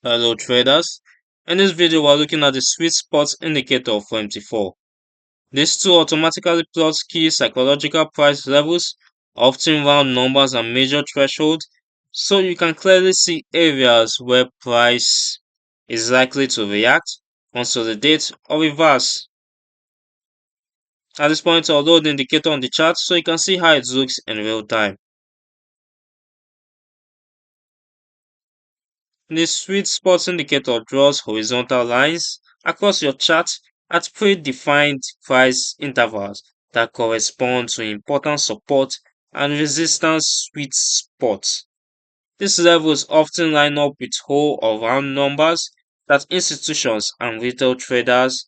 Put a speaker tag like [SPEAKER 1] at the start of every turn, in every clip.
[SPEAKER 1] Hello traders. In this video we're looking at the sweet spot indicator for MT4. This tool automatically plots key psychological price levels, often round numbers and major thresholds, so you can clearly see areas where price is likely to react, consolidate, or reverse. At this point I'll load the indicator on the chart so you can see how it looks in real time. The sweet spot indicator draws horizontal lines across your chart at predefined price intervals that correspond to important support and resistance sweet spots. These levels often line up with whole or round numbers that institutions and retail traders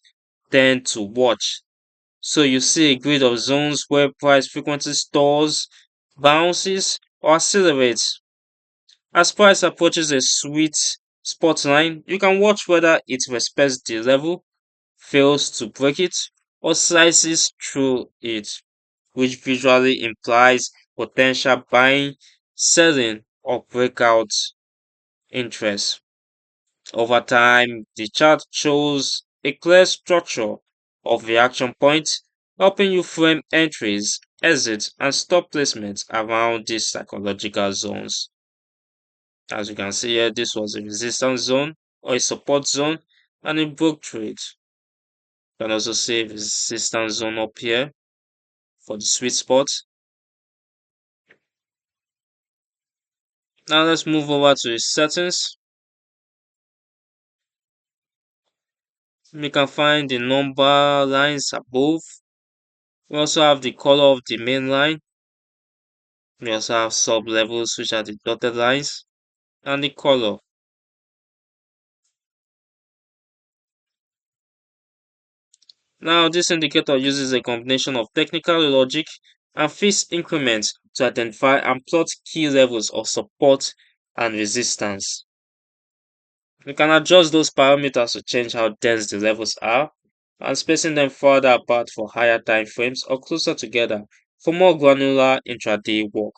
[SPEAKER 1] tend to watch. So you see a grid of zones where price frequency stalls, bounces, or accelerates. As price approaches a sweet spot line, you can watch whether it respects the level, fails to break it, or slices through it, which visually implies potential buying, selling, or breakout interest. Over time, the chart shows a clear structure of reaction points, helping you frame entries, exits, and stop placements around these psychological zones. As you can see here, this was a resistance zone or a support zone and it broke through it. You can also see a resistance zone up here for the sweet spot. Now let's move over to the settings. We can find the number lines above. We also have the color of the main line. We also have sub levels, which are the dotted lines, and the color. Now, this indicator uses a combination of technical logic and fixed increments to identify and plot key levels of support and resistance. You can adjust those parameters to change how dense the levels are and spacing them further apart for higher time frames or closer together for more granular intraday work.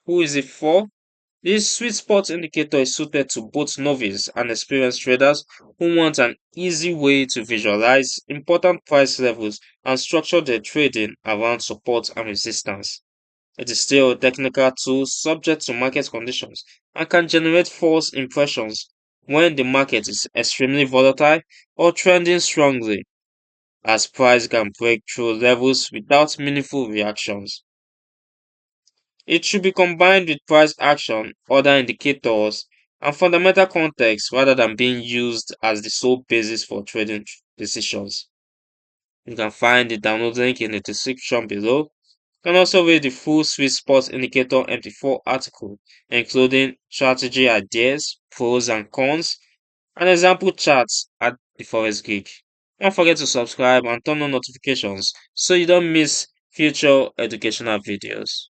[SPEAKER 1] Who is it for? This sweet spot indicator is suited to both novice and experienced traders who want an easy way to visualize important price levels and structure their trading around support and resistance. It is still a technical tool subject to market conditions and can generate false impressions when the market is extremely volatile or trending strongly, as price can break through levels without meaningful reactions. It should be combined with price action, other indicators, and fundamental context rather than being used as the sole basis for trading decisions. You can find the download link in the description below. You can also read the full sweet spot indicator MT4 article, including strategy ideas, pros and cons, and example charts at the Forex Geek. Don't forget to subscribe and turn on notifications so you don't miss future educational videos.